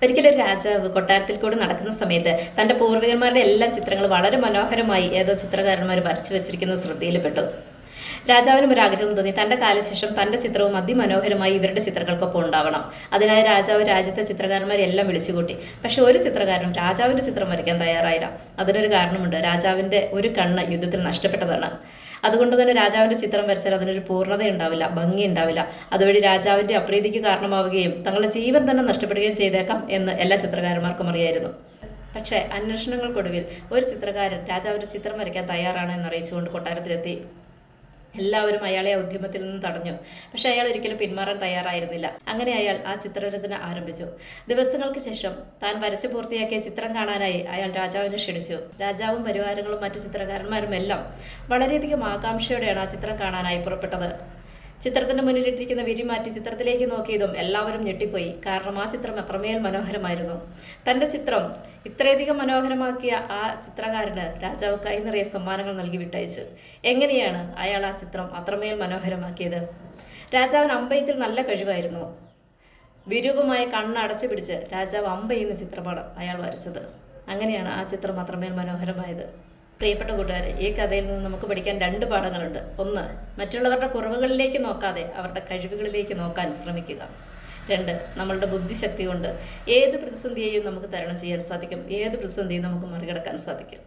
ഒരിക്കലും രാജാവ് കൊട്ടാരത്തിൽ കൂടി നടക്കുന്ന സമയത്ത് തൻ്റെ പൂർവികന്മാരുടെ എല്ലാ ചിത്രങ്ങൾ വളരെ മനോഹരമായി ഏതോ ചിത്രകാരന്മാർ വരച്ചു വെച്ചിരിക്കുന്നത് ശ്രദ്ധയിൽപ്പെട്ടു. രാജാവിനും ഒരു ആഗ്രഹം തോന്നി, തൻ്റെ കാലശേഷം തൻ്റെ ചിത്രവും അതിമനോഹരമായി ഇവരുടെ ചിത്രങ്ങൾക്കൊപ്പം ഉണ്ടാവണം. അതിനായി രാജാവ് രാജ്യത്തെ ചിത്രകാരന്മാരെ എല്ലാം വിളിച്ചുകൂട്ടി. പക്ഷെ ഒരു ചിത്രകാരനും രാജാവിൻ്റെ ചിത്രം വരയ്ക്കാൻ തയ്യാറായില്ല. അതിനൊരു കാരണമുണ്ട്. രാജാവിൻ്റെ ഒരു കണ്ണ് യുദ്ധത്തിൽ നഷ്ടപ്പെട്ടതാണ്. അതുകൊണ്ട് തന്നെ രാജാവിൻ്റെ ചിത്രം വരച്ചാൽ അതിനൊരു പൂർണ്ണത ഉണ്ടാവില്ല, ഭംഗി ഉണ്ടാവില്ല. അതുവഴി രാജാവിൻ്റെ അപ്രീതിക്ക് കാരണമാവുകയും തങ്ങളുടെ ജീവൻ തന്നെ നഷ്ടപ്പെടുകയും ചെയ്തേക്കാം എന്ന് എല്ലാ ചിത്രകാരന്മാർക്കും അറിയായിരുന്നു. പക്ഷേ അന്വേഷണങ്ങൾക്കൊടുവിൽ ഒരു ചിത്രകാരൻ രാജാവിൻ്റെ ചിത്രം വരയ്ക്കാൻ തയ്യാറാണ് എന്നറിയിച്ചുകൊണ്ട് കൊട്ടാരത്തിലെത്തി. എല്ലാവരും അയാളെ ആ ഉദ്യമത്തിൽ നിന്ന് തടഞ്ഞു. പക്ഷെ അയാൾ ഒരിക്കലും പിന്മാറാൻ തയ്യാറായിരുന്നില്ല. അങ്ങനെ അയാൾ ആ ചിത്രരചന ആരംഭിച്ചു. ദിവസങ്ങൾക്ക് ശേഷം താൻ വരച്ചു പൂർത്തിയാക്കിയ ചിത്രം കാണാനായി അയാൾ രാജാവിനെ ക്ഷണിച്ചു. രാജാവും പരിവാരങ്ങളും മറ്റു ചിത്രകാരന്മാരും എല്ലാം വളരെയധികം ആകാംക്ഷയോടെയാണ് ആ ചിത്രം കാണാനായി പുറപ്പെട്ടത്. ചിത്രത്തിന്റെ മുന്നിലിട്ടിരിക്കുന്ന വിരി മാറ്റി ചിത്രത്തിലേക്ക് നോക്കിയതും എല്ലാവരും ഞെട്ടിപ്പോയി. കാരണം ആ ചിത്രം അത്രമേൽ മനോഹരമായിരുന്നു. തൻ്റെ ചിത്രം ഇത്രയധികം മനോഹരമാക്കിയ ആ ചിത്രകാരന് രാജാവ് കൈനിറയെ സമ്മാനങ്ങൾ നൽകി വിട്ടയച്ചു. എങ്ങനെയാണ് അയാൾ ആ ചിത്രം അത്രമേൽ മനോഹരമാക്കിയത്? രാജാവിന് അമ്പയത്തിൽ നല്ല കഴിവായിരുന്നു. വിരൂപമായ കണ്ണടച്ചു പിടിച്ച് രാജാവ് അമ്പെയ്യുന്ന ചിത്രമാണ് അയാൾ വരച്ചത്. അങ്ങനെയാണ് ആ ചിത്രം അത്രമേൽ മനോഹരമായത്. പ്രിയപ്പെട്ട കൂട്ടുകാരെ, ഈ കഥയിൽ നിന്ന് നമുക്ക് പഠിക്കാൻ രണ്ട് പാഠങ്ങളുണ്ട്. ഒന്ന്, മറ്റുള്ളവരുടെ കുറവുകളിലേക്ക് നോക്കാതെ അവരുടെ കഴിവുകളിലേക്ക് നോക്കാൻ ശ്രമിക്കുക. രണ്ട്, നമ്മളുടെ ബുദ്ധിശക്തി കൊണ്ട് ഏത് പ്രതിസന്ധിയെയും നമുക്ക് തരണം ചെയ്യാൻ സാധിക്കും. ഏത് പ്രതിസന്ധിയും നമുക്ക് മറികടക്കാൻ സാധിക്കും.